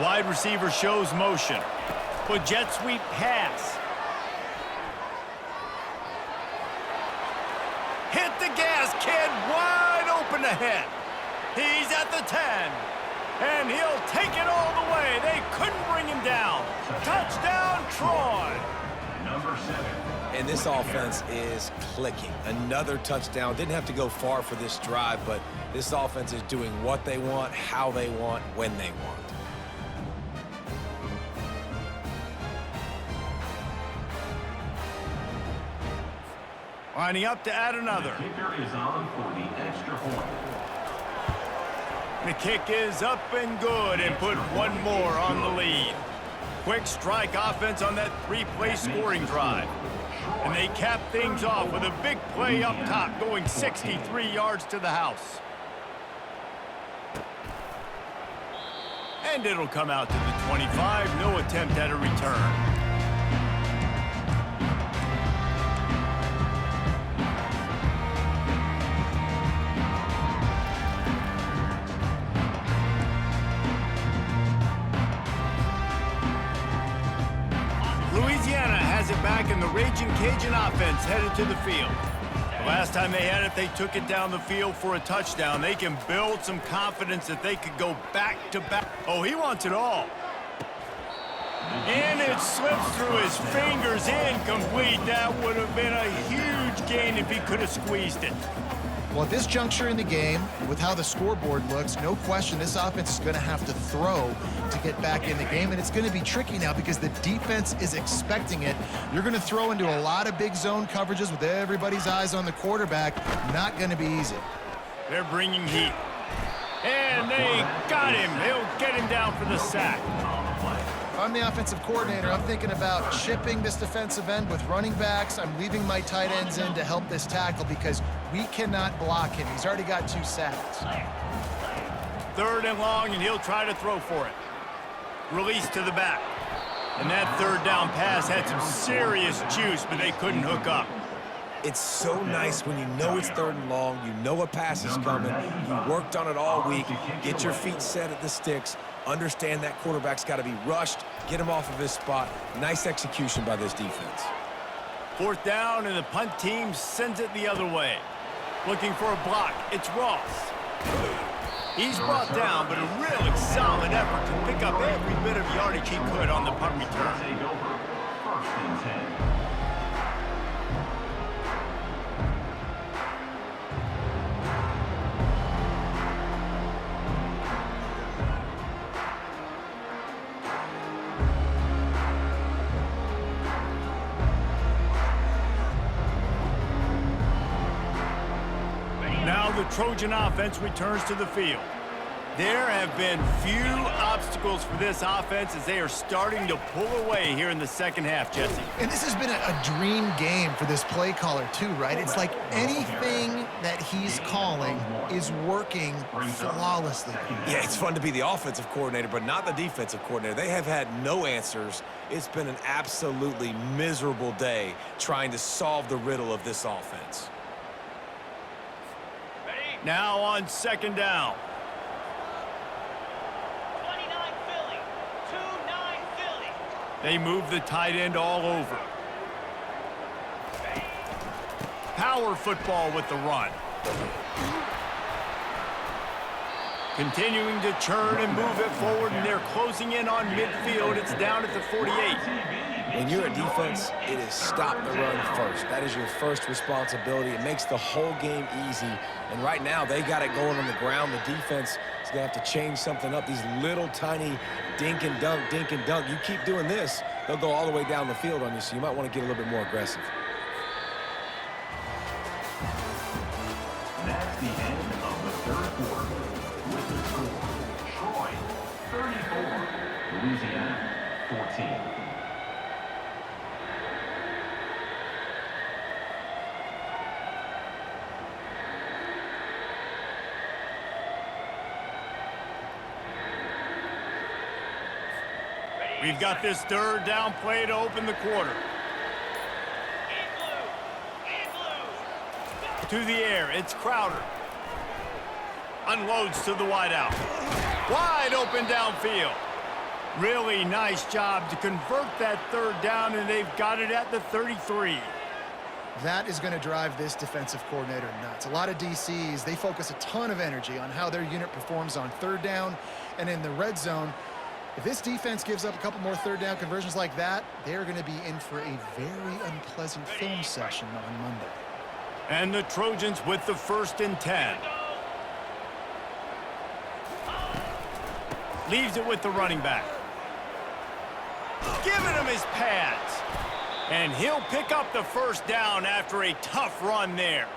Wide receiver shows motion. But jet sweep pass. Hit the gas, kid. Wide open ahead. He's at the 10. And he'll take it all the way. They couldn't bring him down. Touchdown, Troy. Number 7. And this offense is clicking. Another touchdown. Didn't have to go far for this drive, but this offense is doing what they want, how they want, when they want. Lining up to add another. The kicker is on for the extra point. The kick is up and good and put one more on the lead. Quick strike offense on that 3-play scoring drive. And they cap things off with a big play up top going 63 yards to the house. And it'll come out to the 25. No attempt at a return. Louisiana has it back, and the Raging Cajun offense headed to the field. The last time they had it, they took it down the field for a touchdown. They can build some confidence that they could go back-to-back. Oh, he wants it all. And it slips through his fingers, incomplete. That would have been a huge gain if he could have squeezed it. Well, at this juncture in the game, with how the scoreboard looks, no question this offense is going to have to throw to get back in the game, and it's going to be tricky now because the defense is expecting it. You're going to throw into a lot of big zone coverages with everybody's eyes on the quarterback. Not going to be easy. They're bringing heat. And they got him. They'll get him down for the sack. If I'm the offensive coordinator, I'm thinking about chipping this defensive end with running backs. I'm leaving my tight ends in to help this tackle because we cannot block him. He's already got 2 sacks. 3rd and long, and he'll try to throw for it. Release to the back. And that 3rd down pass had some serious juice, but they couldn't hook up. It's so nice when you know it's 3rd and long, you know a pass is coming, you worked on it all week, get your feet set at the sticks, understand that quarterback's got to be rushed, get him off of his spot. Nice execution by this defense. 4th down, and the punt team sends it the other way. Looking for a block. It's Ross. He's brought down, but a really solid effort to pick up every bit of yardage he could on the punt return. Take over. 1st and 10. Now the Trojan offense returns to the field. There have been few obstacles for this offense as they are starting to pull away here in the 2nd half, Jesse. And this has been a dream game for this play caller too, right? It's like anything that he's calling is working flawlessly. Yeah, it's fun to be the offensive coordinator, but not the defensive coordinator. They have had no answers. It's been an absolutely miserable day trying to solve the riddle of this offense. Now on 2nd down. 29 Philly. 2-9 Philly. They move the tight end all over. Power football with the run. Continuing to churn and move it forward, and they're closing in on midfield. It's down at the 48. When you're a defense, it is stop the run first. That is your first responsibility. It makes the whole game easy. And right now, they got it going on the ground. The defense is going to have to change something up. These little tiny dink and dunk, dink and dunk. You keep doing this, they'll go all the way down the field on you, so you might want to get a little bit more aggressive. That's the end of the 3rd quarter. With the score, Troy 34, Louisiana 14. We've got this third down play to open the quarter. To the air, it's Crowder. Unloads to the wideout. Wide open downfield. Really nice job to convert that third down, and they've got it at the 33. That is going to drive this defensive coordinator nuts. A lot of DCs, they focus a ton of energy on how their unit performs on third down and in the red zone. If this defense gives up a couple more third down conversions like that, they're going to be in for a very unpleasant film session on Monday. And the Trojans with the 1st and 10. Leaves it with the running back. Giving him his pads. And he'll pick up the 1st down after a tough run there.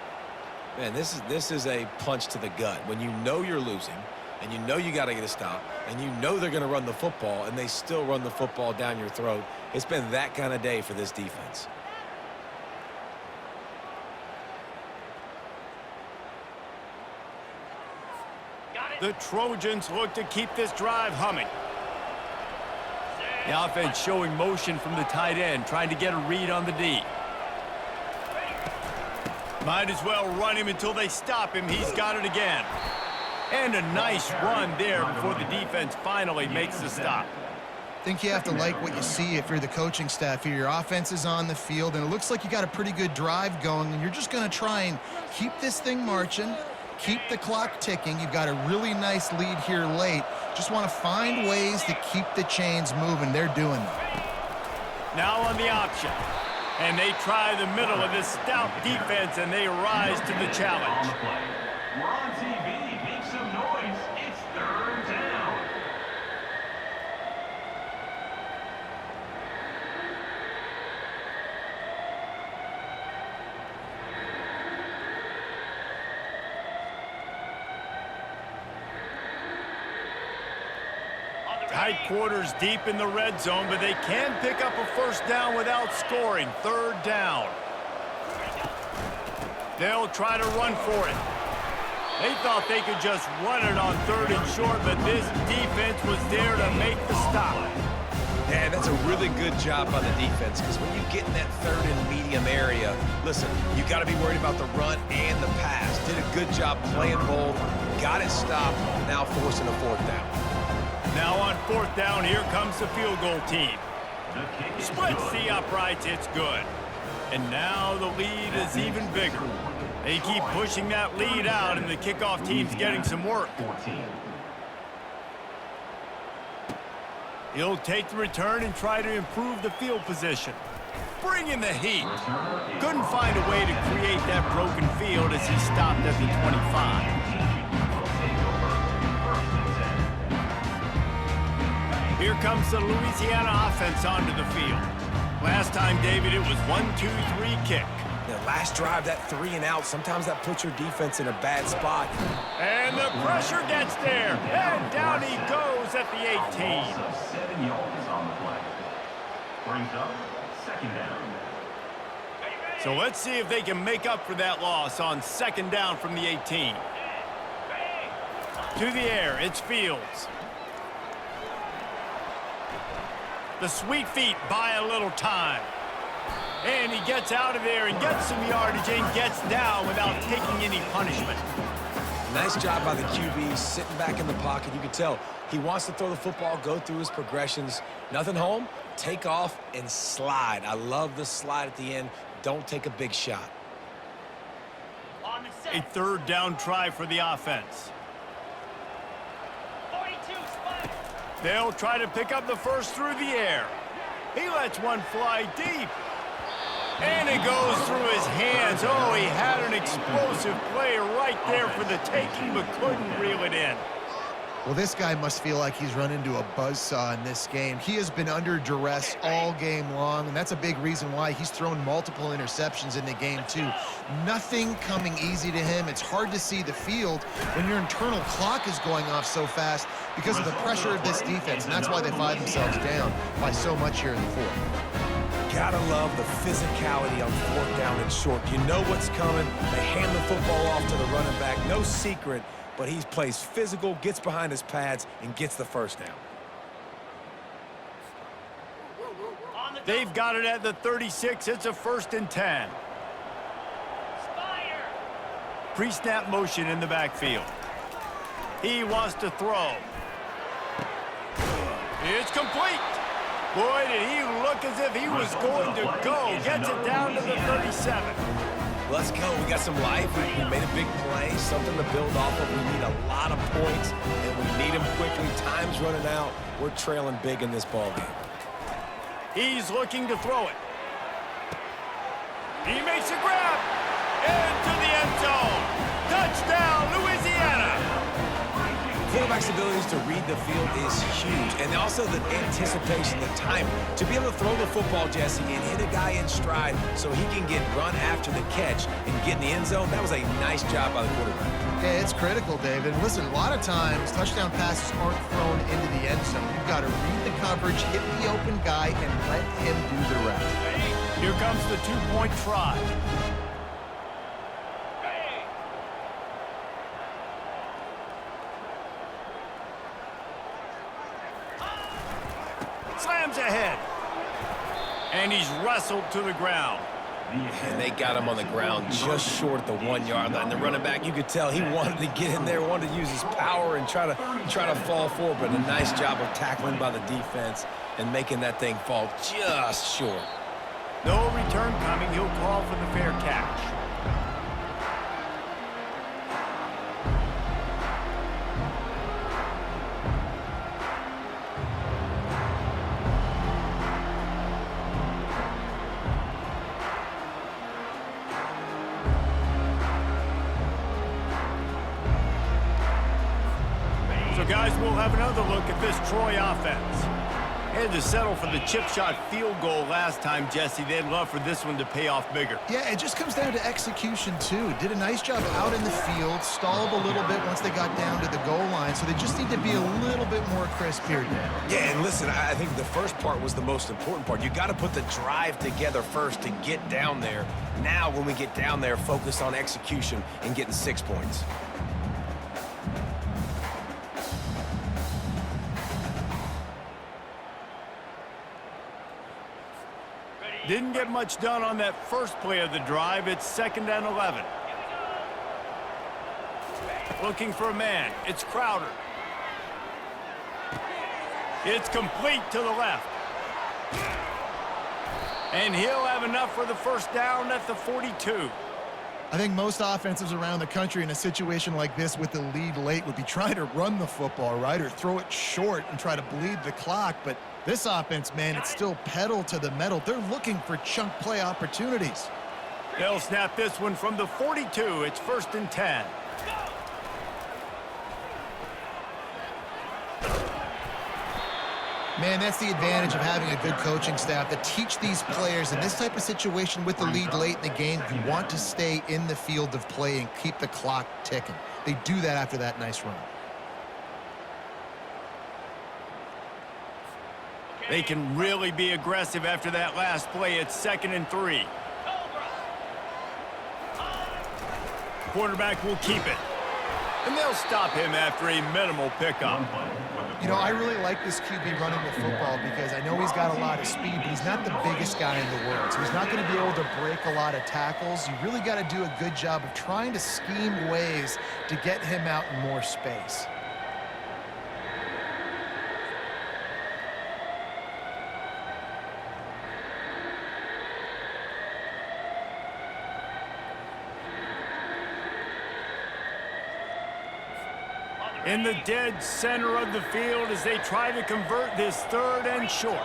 Man, this is a punch to the gut. When you know you're losing, and you know you got to get a stop, and you know they're going to run the football, and they still run the football down your throat. It's been that kind of day for this defense. The Trojans look to keep this drive humming. The offense showing motion from the tight end, trying to get a read on the D. Might as well run him until they stop him. He's got it again. And a nice run there before the defense finally makes the stop. I think you have to like what you see if you're the coaching staff here. Your offense is on the field, and it looks like you got a pretty good drive going, and you're just going to try and keep this thing marching, keep the clock ticking. You've got a really nice lead here late. Just want to find ways to keep the chains moving. They're doing that. Now on the option. And they try the middle of this stout defense, and they rise to the challenge. We're on TV. Make some noise. It's 3rd down. Tight quarters deep in the red zone, but they can pick up a 1st down without scoring. 3rd down. They'll try to run for it. They thought they could just run it on 3rd and short, but this defense was there to make the stop. Yeah, that's a really good job by the defense, because when you get in that 3rd and medium area, listen, you got to be worried about the run and the pass. Did a good job playing both, got it stopped, now forcing a 4th down. Now on 4th down, here comes the field goal team. Splits the uprights, it's good. And now the lead is even bigger. They keep pushing that lead out, and the kickoff team's getting some work. He'll take the return and try to improve the field position. Bring in the heat. Couldn't find a way to create that broken field as he stopped at the 25. Here comes the Louisiana offense onto the field. Last time, David, it was 1-2-3 kick. The last drive, that 3 and out, sometimes that puts your defense in a bad spot. And the pressure gets there. And down he goes at the 18. 7 yards on the play. Brings up 2nd down. So let's see if they can make up for that loss on 2nd down from the 18. To the air, it's Fields. The sweet feet buy a little time. And he gets out of there and gets some yardage and gets down without taking any punishment. Nice job by the QB, sitting back in the pocket. You can tell he wants to throw the football, go through his progressions. Nothing home, take off and slide. I love the slide at the end. Don't take a big shot. A 3rd down try for the offense. They'll try to pick up the 1st through the air. He lets one fly deep. And it goes through his hands. Oh, he had an explosive play right there for the taking, but couldn't reel it in. Well, this guy must feel like he's run into a buzzsaw in this game. He has been under duress all game long, and that's a big reason why he's thrown multiple interceptions in the game, too. Nothing coming easy to him. It's hard to see the field when your internal clock is going off so fast because of the pressure of this defense, and that's why they find themselves down by so much here in the 4th. Gotta love the physicality on 4th down and short. You know what's coming. They hand the football off to the running back. No secret, but he plays physical, gets behind his pads, and gets the 1st down. They've got it at the 36. It's a 1st and 10. Spire. Pre-snap motion in the backfield. He wants to throw. It's complete. Boy, did he look as if he was going to go. Gets it down to the 37. Let's go. We got some life. We made a big play, something to build off of. We need a lot of points, and we need them quickly. Time's running out. We're trailing big in this ball game. He's looking to throw it. He makes a grab. Into the end zone. Touchdown, Louisiana. Quarterback's abilities to read the field is huge, and also the anticipation, the timing. To be able to throw the football, Jesse, and hit a guy in stride so he can get run after the catch and get in the end zone, that was a nice job by the quarterback. Yeah, it's critical, David. Listen, a lot of times, touchdown passes aren't thrown into the end zone. You've got to read the coverage, hit the open guy, and let him do the rest. Here comes the 2-point try. Slams ahead. And he's wrestled to the ground. And they got him on the ground just short of the 1-yard line. The running back, you could tell he wanted to get in there, wanted to use his power and try to fall forward, but a nice job of tackling by the defense and making that thing fall just short. No return coming. He'll call for the fair catch. So, guys, we'll have another look at this Troy offense. Had to settle for the chip shot field goal last time, Jesse. They'd love for this one to pay off bigger. Yeah, it just comes down to execution, too. Did a nice job out in the field, stalled a little bit once they got down to the goal line, so they just need to be a little bit more crisp here. Yeah, and listen, I think the first part was the most important part. You got to put the drive together first to get down there. Now, when we get down there, focus on execution and getting 6 points. Didn't get much done on that first play of the drive. It's 2nd and 11. Looking for a man. It's Crowder. It's complete to the left. And he'll have enough for the first down at the 42. I think most offenses around the country in a situation like this with the lead late would be trying to run the football, right, or throw it short and try to bleed the clock. But this offense, man, it's still pedal to the metal. They're looking for chunk play opportunities. They'll snap this one from the 42. It's 1st and 10. Man, that's the advantage of having a good coaching staff that teach these players in this type of situation with the lead late in the game. You want to stay in the field of play and keep the clock ticking. They do that after that nice run. They can really be aggressive after that last play. It's 2nd and 3. Quarterback will keep it. And they'll stop him after a minimal pickup. You know, I really like this QB running the football because I know he's got a lot of speed, but he's not the biggest guy in the world. So he's not going to be able to break a lot of tackles. You really got to do a good job of trying to scheme ways to get him out in more space. In the dead center of the field as they try to convert this 3rd and short.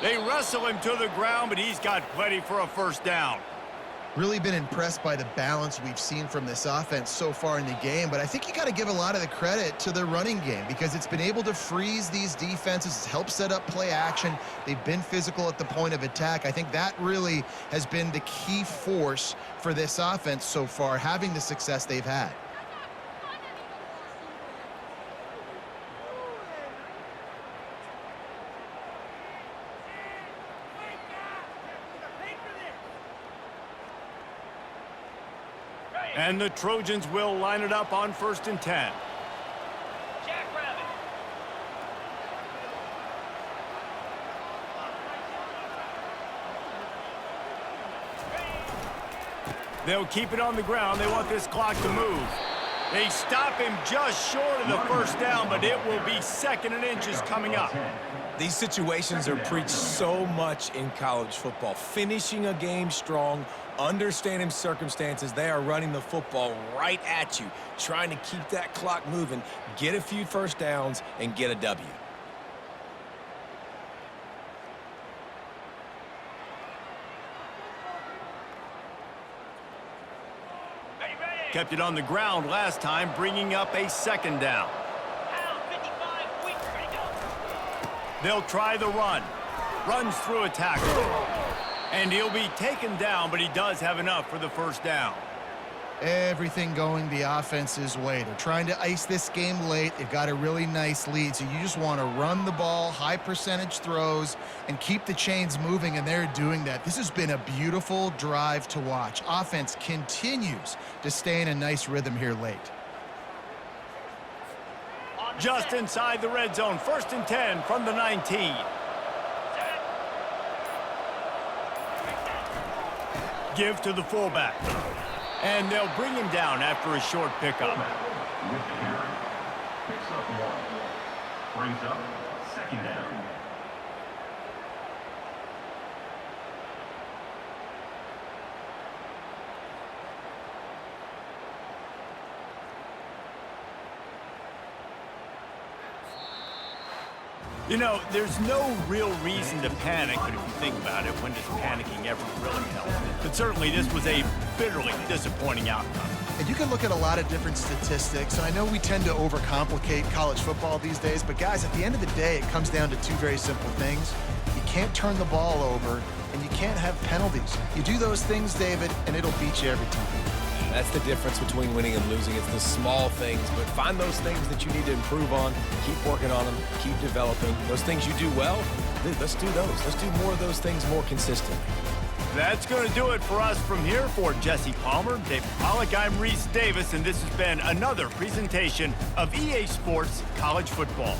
They wrestle him to the ground, but he's got plenty for a first down. Really been impressed by the balance we've seen from this offense so far in the game, but I think you got to give a lot of the credit to the running game because it's been able to freeze these defenses, it's helped set up play action. They've been physical at the point of attack. I think that really has been the key force for this offense so far, having the success they've had. And the Trojans will line it up on 1st and 10. Jackrabbit. They'll keep it on the ground. They want this clock to move. They stop him just short of the 1st down, but it will be 2nd and inches coming up. These situations are preached so much in college football. Finishing a game strong, understanding circumstances. They are running the football right at you, trying to keep that clock moving, get a few 1st downs, and get a W. Kept it on the ground last time, bringing up a 2nd down. Pound 55, quick, ready, go. They'll try the run. Runs through a tackle. And he'll be taken down, but he does have enough for the 1st down. Everything going the offense's way. They're trying to ice this game late. They've got a really nice lead, so you just want to run the ball, high percentage throws, and keep the chains moving, and they're doing that. This has been a beautiful drive to watch. Offense continues to stay in a nice rhythm here late. Just inside the red zone, 1st and 10 from the 19. Give to the fullback. And they'll bring him down after a short pickup. With the carry. Picks up 1. Brings up 2nd down. You know, there's no real reason to panic, but if you think about it, when does panicking ever really help? But certainly this was a bitterly disappointing outcome. And you can look at a lot of different statistics, and I know we tend to overcomplicate college football these days, but guys, at the end of the day, it comes down to 2 very simple things. You can't turn the ball over, and you can't have penalties. You do those things, David, and it'll beat you every time. That's the difference between winning and losing. It's the small things, but find those things that you need to improve on. Keep working on them. Keep developing. Those things you do well, let's do those. Let's do more of those things more consistently. That's going to do it for us from here. For Jesse Palmer, David Pollack, I'm Reese Davis, and this has been another presentation of EA Sports College Football.